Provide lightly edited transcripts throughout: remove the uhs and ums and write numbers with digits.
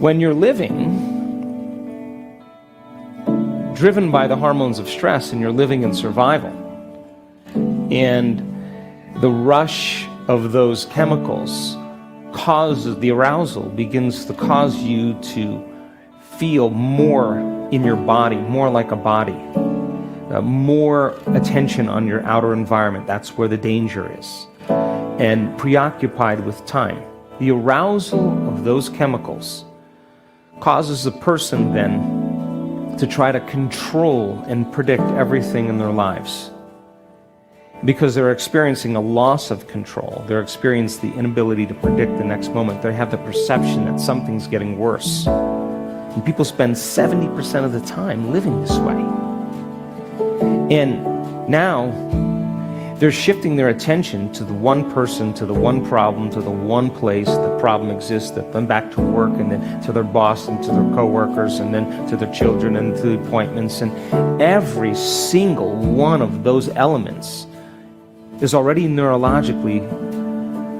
When you're living driven by the hormones of stress and you're living in survival, and the rush of those chemicals causes the arousal, begins to cause you to feel more in your body, more like a body, more attention on your outer environment. That's where the danger is. And preoccupied with time. The arousal of those chemicals causes the person then to try to control and predict everything in their lives. Because they're experiencing a loss of control. They're experiencing the inability to predict the next moment. They have the perception that something's getting worse. And people spend 70% of the time living this way. And now they're shifting their attention to the one person, to the one problem, to the one place the problem exists, then back to work, and then to their boss, and to their coworkers, and then to their children, and to the appointments. And every single one of those elements is already neurologically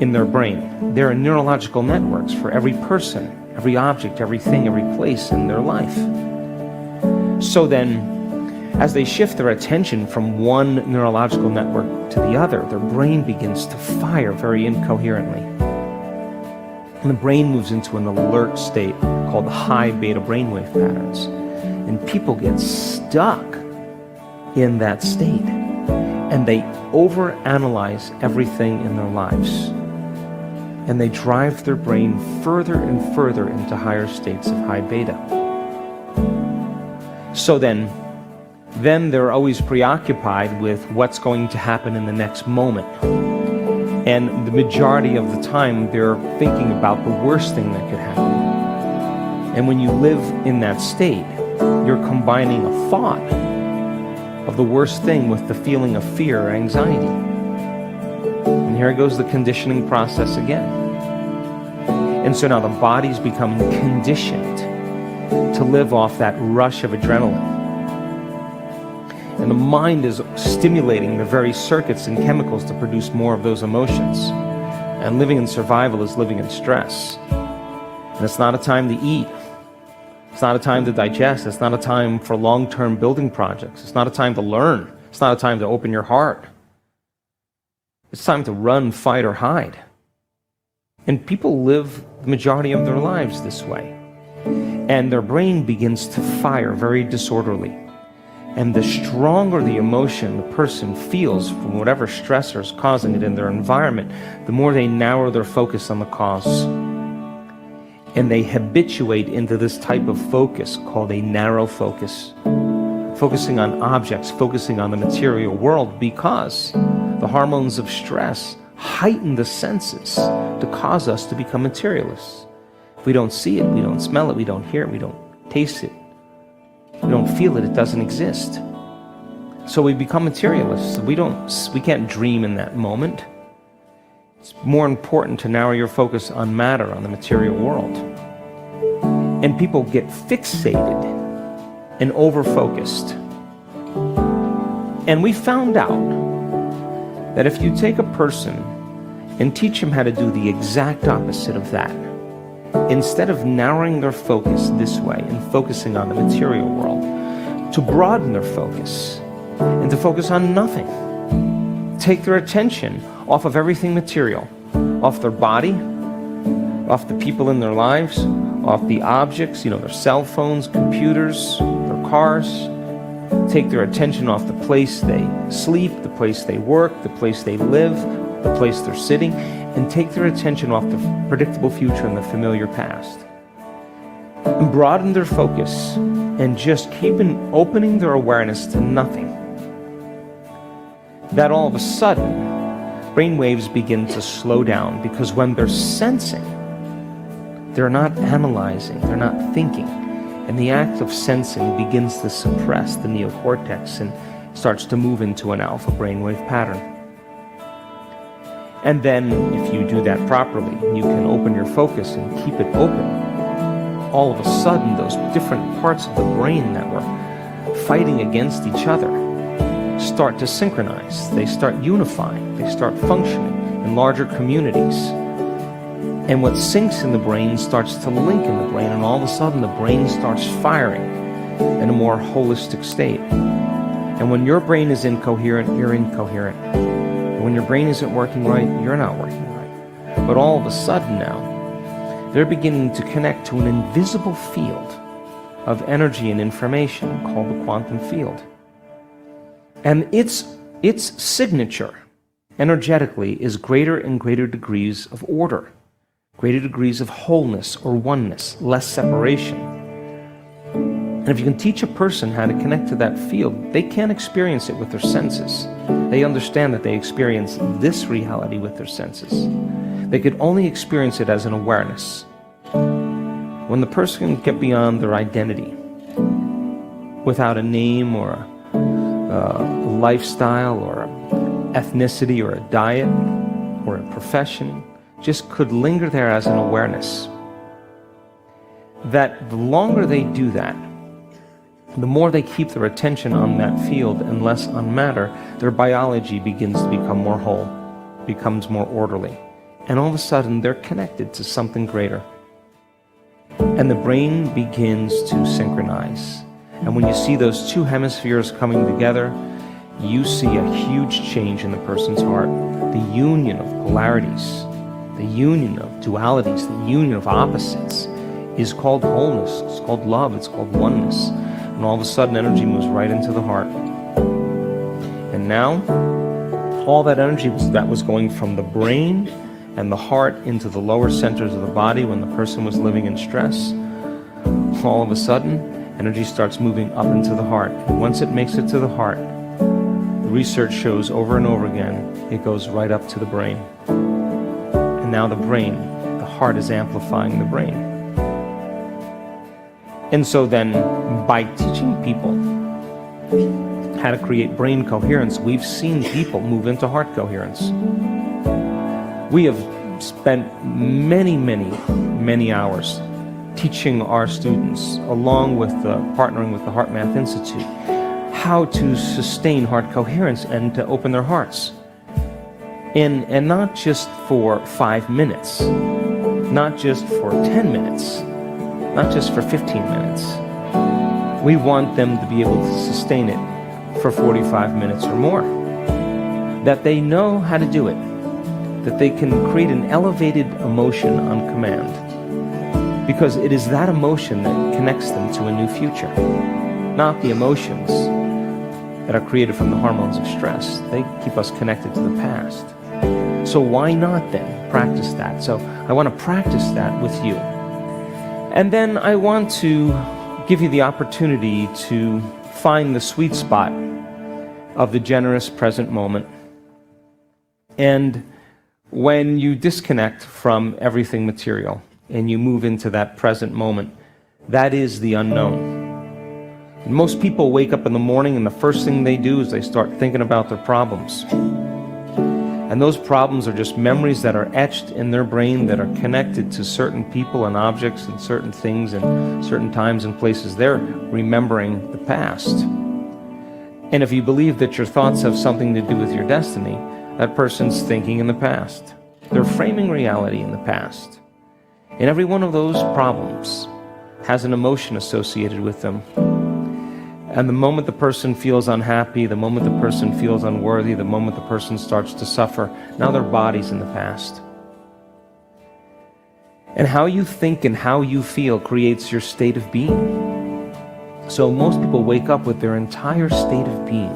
in their brain. There are neurological networks for every person, every object, everything, every place in their life. So then, as they shift their attention from one neurological network to the other, their brain begins to fire very incoherently. And the brain moves into an alert state called high beta brainwave patterns. And people get stuck in that state. And they overanalyze everything in their lives. And they drive their brain further and further into higher states of high beta. So then they're always preoccupied with what's going to happen in the next moment. And the majority of the time, they're thinking about the worst thing that could happen. And when you live in that state, you're combining a thought of the worst thing with the feeling of fear or anxiety. And here goes the conditioning process again. And so now the body's become conditioned to live off that rush of adrenaline. And the mind is stimulating the very circuits and chemicals to produce more of those emotions. And living in survival is living in stress. And it's not a time to eat. It's not a time to digest. It's not a time for long-term building projects. It's not a time to learn. It's not a time to open your heart. It's time to run, fight, or hide. And people live the majority of their lives this way. And their brain begins to fire very disorderly. And the stronger the emotion the person feels from whatever stressor is causing it in their environment, the more they narrow their focus on the cause. And they habituate into this type of focus called a narrow focus. Focusing on objects, focusing on the material world, because the hormones of stress heighten the senses to cause us to become materialists. If we don't see it, we don't smell it, we don't hear it, we don't taste it, we don't feel it, it doesn't exist. So we become materialists. We can't dream in that moment. It's more important to narrow your focus on matter, on the material world. And people get fixated and over-focused. And we found out that if you take a person and teach them how to do the exact opposite of that, instead of narrowing their focus this way and focusing on the material world, to broaden their focus and to focus on nothing. Take their attention off of everything material, off their body, off the people in their lives, off the objects, their cell phones, computers, their cars. Take their attention off the place they sleep, the place they work, the place they live, the place they're sitting, and take their attention off the predictable future and the familiar past. And broaden their focus and just keep opening their awareness to nothing. That all of a sudden, brain waves begin to slow down, because when they're sensing, they're not analyzing, they're not thinking. And the act of sensing begins to suppress the neocortex and starts to move into an alpha brainwave pattern. And then, if you do that properly, you can open your focus and keep it open. All of a sudden, those different parts of the brain that were fighting against each other start to synchronize. They start unifying. They start functioning in larger communities. And what syncs in the brain starts to link in the brain, and all of a sudden the brain starts firing in a more holistic state. And when your brain is incoherent, you're incoherent. And when your brain isn't working right, you're not working right. But all of a sudden now, they're beginning to connect to an invisible field of energy and information called the quantum field. And its signature, energetically, is greater and greater degrees of order, greater degrees of wholeness or oneness, less separation. And if you can teach a person how to connect to that field, they can't experience it with their senses. They understand that they experience this reality with their senses. They could only experience it as an awareness. When the person can get beyond their identity, without a name or a lifestyle or an ethnicity or a diet or a profession, just could linger there as an awareness, that the longer they do that, the more they keep their attention on that field and less on matter, their biology begins to become more whole, becomes more orderly. And all of a sudden, they're connected to something greater. And the brain begins to synchronize. And when you see those two hemispheres coming together, you see a huge change in the person's heart. The union of polarities, the union of dualities, the union of opposites is called wholeness, it's called love, it's called oneness. And all of a sudden, energy moves right into the heart. And now, all that energy that was going from the brain and the heart into the lower centers of the body when the person was living in stress, all of a sudden, energy starts moving up into the heart. And once it makes it to the heart, the research shows over and over again, it goes right up to the brain. And now the brain, the heart is amplifying the brain. And so then, by teaching people how to create brain coherence, we've seen people move into heart coherence. We have spent many hours teaching our students, along with partnering with the Heart Math Institute, how to sustain heart coherence and to open their hearts. And not just for 5 minutes, not just for 10 minutes, not just for 15 minutes. We want them to be able to sustain it for 45 minutes or more. That they know how to do it. That they can create an elevated emotion on command. Because it is that emotion that connects them to a new future. Not the emotions that are created from the hormones of stress. They keep us connected to the past. So why not then practice that? So I want to practice that with you. And then I want to give you the opportunity to find the sweet spot of the generous present moment. And when you disconnect from everything material and you move into that present moment, that is the unknown. And most people wake up in the morning and the first thing they do is they start thinking about their problems. And those problems are just memories that are etched in their brain that are connected to certain people and objects and certain things and certain times and places. They're remembering the past. And if you believe that your thoughts have something to do with your destiny, that person's thinking in the past. They're framing reality in the past. And every one of those problems has an emotion associated with them. And the moment the person feels unhappy, the moment the person feels unworthy, the moment the person starts to suffer, now their body's in the past. And how you think and how you feel creates your state of being. So most people wake up with their entire state of being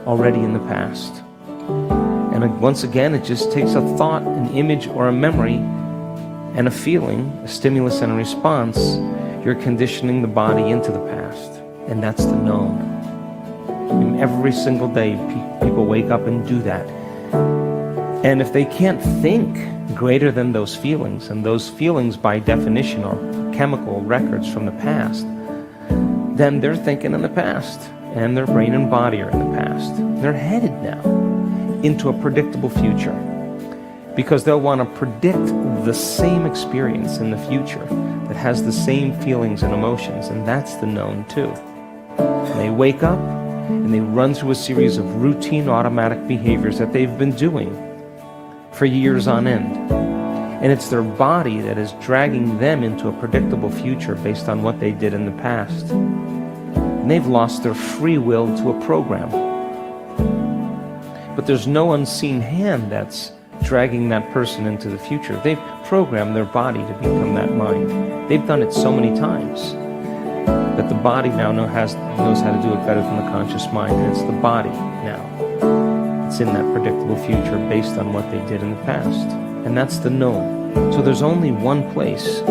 already in the past. And once again, it just takes a thought, an image, or a memory, and a feeling, a stimulus and a response. You're conditioning the body into the past. And that's the known. And every single day, people wake up and do that. And if they can't think greater than those feelings, and those feelings by definition are chemical records from the past, then they're thinking in the past, and their brain and body are in the past. They're headed now into a predictable future, because they'll want to predict the same experience in the future that has the same feelings and emotions, and that's the known too. And they wake up and they run through a series of routine automatic behaviors that they've been doing for years on end. And it's their body that is dragging them into a predictable future based on what they did in the past. And they've lost their free will to a program. But there's no unseen hand that's dragging that person into the future. They've programmed their body to become that mind. They've done it so many times that the body now knows how to do it better than the conscious mind. And it's the body now. It's in that predictable future based on what they did in the past. And that's the known. So there's only one place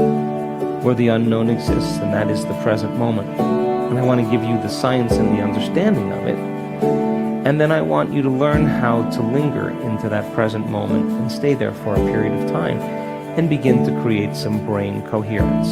where the unknown exists, and that is the present moment. And I want to give you the science and the understanding of it. And then I want you to learn how to linger into that present moment and stay there for a period of time and begin to create some brain coherence.